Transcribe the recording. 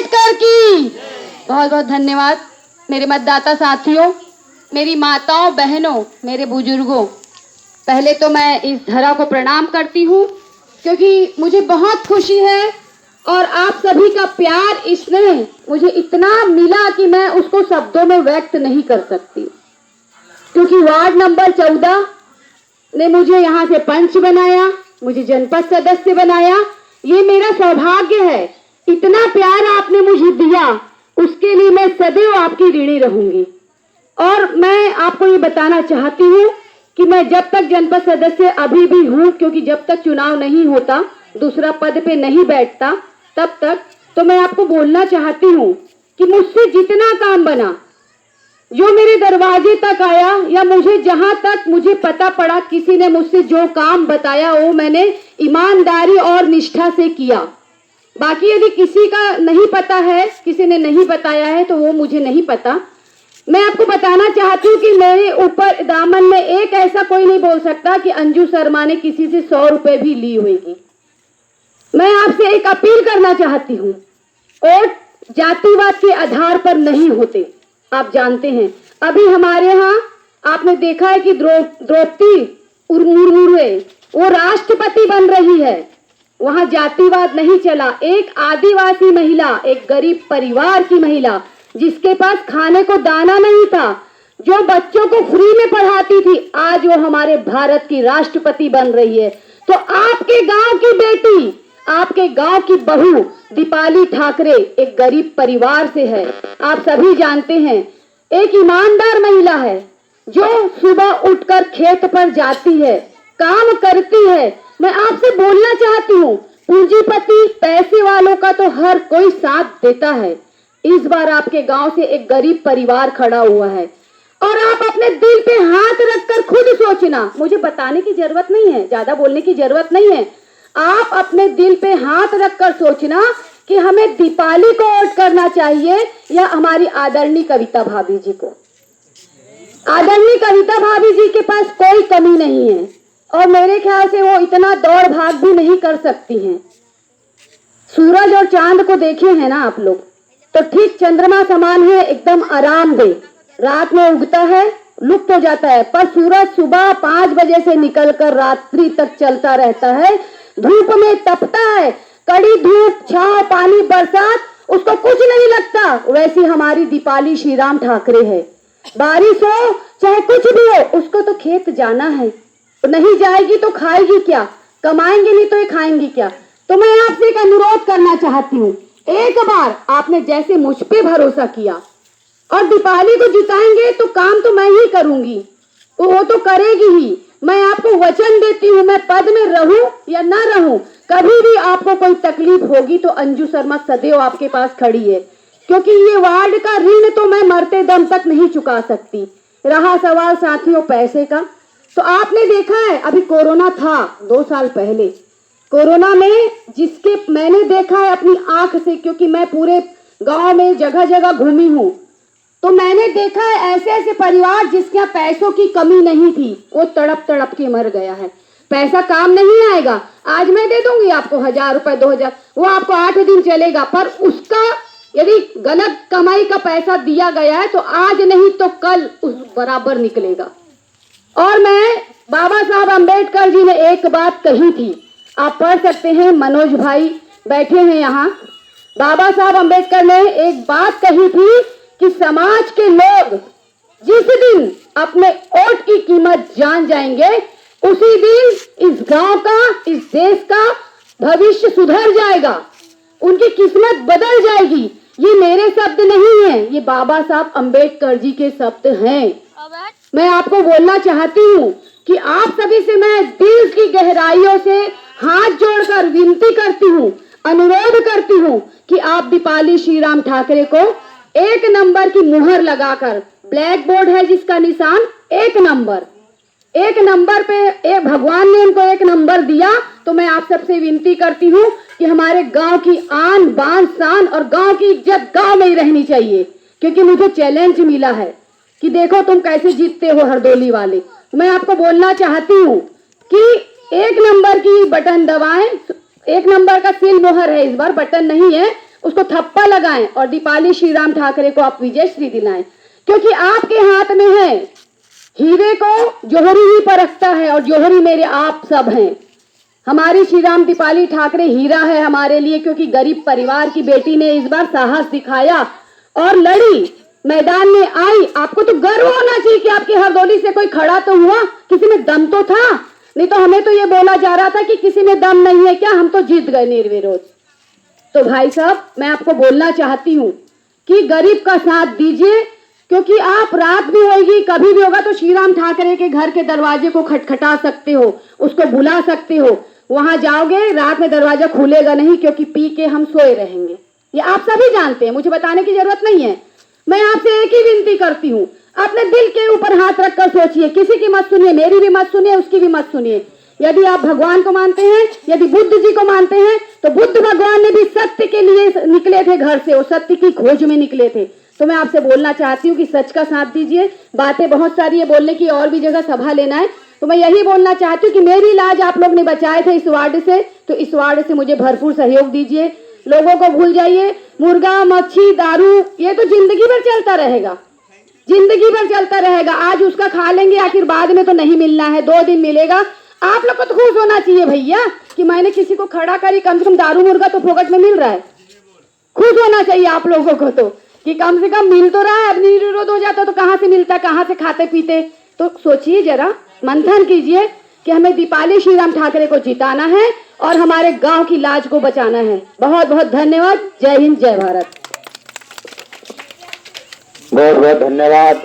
अंबेडकर की। बहुत बहुत धन्यवाद मेरे मतदाता साथियों, मेरी माताओं बहनों, मेरे बुजुर्गों। पहले तो मैं इस धरा को प्रणाम करती हूँ क्योंकि मुझे बहुत खुशी है और आप सभी का प्यार स्नेह मुझे इतना मिला कि मैं उसको शब्दों में व्यक्त नहीं कर सकती। क्योंकि वार्ड नंबर 14 ने मुझे यहाँ से पंच बनाया, मुझे जनपद सदस्य बनाया, ये मेरा सौभाग्य है। इतना प्यार आपने मुझे दिया, उसके लिए मैं सदैव आपकी ऋणी रहूंगी। और मैं आपको ये बताना चाहती हूँ कि मैं जब तक जनपद सदस्य अभी भी हूँ, क्योंकि जब तक चुनाव नहीं होता, दूसरा पद पे नहीं बैठता, तब तक तो मैं आपको बोलना चाहती हूँ कि मुझसे जितना काम बना, जो मेरे दरवाजे तक आया या मुझे जहां तक मुझे पता पड़ा, किसी ने मुझसे जो काम बताया वो मैंने ईमानदारी और निष्ठा से किया। बाकी यदि किसी का नहीं पता है, किसी ने नहीं बताया है, तो वो मुझे नहीं पता। मैं आपको बताना चाहती हूँ कि मेरे ऊपर दामन में एक ऐसा कोई नहीं बोल सकता कि अंजू शर्मा ने किसी से 100 रुपए भी ली होगी। मैं आपसे एक अपील करना चाहती हूँ, वोट जातिवाद के आधार पर नहीं होते। आप जानते हैं अभी हमारे यहाँ आपने देखा है कि द्रौपदी मुर्मू वो राष्ट्रपति बन रही है। वहां जातिवाद नहीं चला। एक आदिवासी महिला, एक गरीब परिवार की महिला जिसके पास खाने को दाना नहीं था, जो बच्चों को फ्री में पढ़ाती थी, आज वो हमारे भारत की राष्ट्रपति बन रही है। तो आपके गांव की बेटी, आपके गांव की बहू दीपाली ठाकरे एक गरीब परिवार से है। आप सभी जानते हैं, एक ईमानदार महिला है जो सुबह उठकर खेत पर जाती है, काम करती है। मैं आपसे बोलना चाहती हूँ, पूंजीपति पैसे वालों का तो हर कोई साथ देता है। इस बार आपके गांव से एक गरीब परिवार खड़ा हुआ है और आप अपने दिल पे हाथ रखकर खुद सोचना, मुझे बताने की जरूरत नहीं है, ज्यादा बोलने की जरूरत नहीं है। आप अपने दिल पे हाथ रखकर सोचना कि हमें दीपाली को वोट करना चाहिए या हमारी आदरणीय कविता भाभी जी को। आदरणीय कविता भाभी जी के पास कोई कमी नहीं है और मेरे ख्याल से वो इतना दौड़ भाग भी नहीं कर सकती हैं। सूरज और चांद को देखे हैं ना आप लोग, तो ठीक चंद्रमा समान है, एकदम आरामदेह। रात में उगता है, लुप्त हो जाता है, पर सूरज सुबह 5 बजे से निकलकर रात्रि तक चलता रहता है। धूप में तपता है, कड़ी धूप, छांव, पानी, बरसात, उसको कुछ नहीं लगता। वैसी हमारी दीपाली श्रीराम ठाकरे है। बारिश हो चाहे कुछ भी हो, उसको तो खेत जाना है, नहीं जाएगी तो खाएगी क्या, कमाएंगे नहीं तो ये खाएंगी क्या। तो मैं आपसे एक अनुरोध करना चाहती हूँ, एक बार आपने जैसे मुझ पे भरोसा किया और दीपाली को जिताएंगे तो काम तो मैं ही करूंगी, वो तो करेगी ही। मैं आपको वचन देती हूँ, मैं पद में रहूं या ना रहूं, कभी भी आपको कोई तकलीफ होगी तो अंजू शर्मा सदैव आपके पास खड़ी है। क्योंकि ये वार्ड का ऋण तो मैं मरते दम तक नहीं चुका सकती। रहा सवाल साथियों पैसे का, तो आपने देखा है अभी कोरोना था 2 साल पहले, कोरोना में जिसके मैंने देखा है अपनी आंख से, क्योंकि मैं पूरे गांव में जगह जगह घूमी हूँ, तो मैंने देखा है ऐसे ऐसे परिवार जिसके यहाँ पैसों की कमी नहीं थी, वो तड़प तड़प के मर गया है। पैसा काम नहीं आएगा, आज मैं दे दूंगी आपको 1000 रुपए 2000, वो आपको 8 दिन चलेगा, पर उसका यदि गलत कमाई का पैसा दिया गया है तो आज नहीं तो कल उस बराबर निकलेगा। और मैं बाबा साहब अम्बेडकर जी ने एक बात कही थी, आप पढ़ सकते हैं, मनोज भाई बैठे हैं यहाँ। बाबा साहब अम्बेडकर ने एक बात कही थी कि समाज के लोग जिस दिन अपने वोट की कीमत जान जाएंगे, उसी दिन इस गांव का, इस देश का भविष्य सुधर जाएगा, उनकी किस्मत बदल जाएगी। ये मेरे शब्द नहीं है, ये बाबा साहब अम्बेडकर जी के शब्द हैं। मैं आपको बोलना चाहती हूँ कि आप सभी से मैं दिल की गहराइयों से हाथ जोड़कर विनती करती हूँ, अनुरोध करती हूँ कि आप दीपाली श्रीराम ठाकरे को 1 नंबर की मुहर लगाकर, ब्लैक बोर्ड है जिसका निशान 1 नंबर पे, एक भगवान ने उनको 1 नंबर दिया, तो मैं आप सबसे विनती करती हूँ कि हमारे गांव की आन बान शान और गांव की इज्जत गांव में ही रहनी चाहिए। क्योंकि मुझे चैलेंज मिला है कि देखो तुम कैसे जीतते हो हरदोली वाले। मैं आपको बोलना चाहती हूँ कि 1 नंबर की बटन दबाएं, 1 नंबर का सील मोहर है, इस बार बटन नहीं है, उसको थप्पा लगाएं और दीपाली श्रीराम ठाकरे को आप विजयश्री दिलाएं, क्योंकि आपके हाथ में है। हीरे को जौहरी ही परखता है और जौहरी मेरे आप सब हैं। हमारी श्रीराम दीपाली ठाकरे हीरा है हमारे लिए, क्योंकि गरीब परिवार की बेटी ने इस बार साहस दिखाया और लड़ी, मैदान में आई। आपको तो गर्व होना चाहिए कि आपकी हरदौली से कोई खड़ा तो हुआ, किसी में दम तो था। नहीं तो हमें तो ये बोला जा रहा था कि किसी में दम नहीं है क्या, हम तो जीत गए निर्विरोध। तो भाई साहब, मैं आपको बोलना चाहती हूँ कि गरीब का साथ दीजिए, क्योंकि आप रात भी होगी, कभी भी होगा तो श्रीराम ठाकरे के घर के दरवाजे को खटखटा सकते हो, उसको बुला सकते हो। वहां जाओगे, रात में दरवाजा खुलेगा नहीं, क्योंकि पी के हम सोए रहेंगे। ये आप सभी जानते हैं, मुझे बताने की जरूरत नहीं है। मैं आपसे एक ही विनती करती हूँ, अपने दिल के ऊपर हाथ रखकर सोचिए, किसी की मत सुनिए, मेरी भी मत सुनिए, उसकी भी मत सुनिए। यदि आप भगवान को मानते हैं, यदि बुद्ध जी को मानते हैं, तो बुद्ध भगवान ने भी सत्य के लिए निकले थे घर से, वो सत्य की खोज में निकले थे। तो मैं आपसे बोलना चाहती हूँ कि सच का साथ दीजिए। बातें बहुत सारी है बोलने की, और भी जगह सभा लेना है, तो मैं यही बोलना चाहती हूँ कि मेरी इलाज आप लोग ने बचाए थे इस वार्ड से, तो इस वार्ड से मुझे भरपूर सहयोग दीजिए। लोगों को भूल जाइए, मुर्गा, मच्छी, दारू ये तो जिंदगी भर चलता रहेगा, जिंदगी भर चलता रहेगा। आज उसका खा लेंगे, आखिर बाद में तो नहीं मिलना है, 2 दिन मिलेगा। आप लोग को तो खुश होना चाहिए भैया कि मैंने किसी को खड़ा करी, कम से कम दारू मुर्गा तो फोकट में मिल रहा है। खुश होना चाहिए आप लोगों को तो कि कम से कम मिल तो रहा है। अब निर्विरोध हो जाता तो कहाँ से मिलता, कहाँ से खाते पीते। तो सोचिए जरा, मंथन कीजिए कि हमें दीपाली श्रीराम ठाकरे को जिताना है और हमारे गांव की लाज को बचाना है। बहुत बहुत धन्यवाद। जय हिंद, जय भारत। बहुत बहुत धन्यवाद।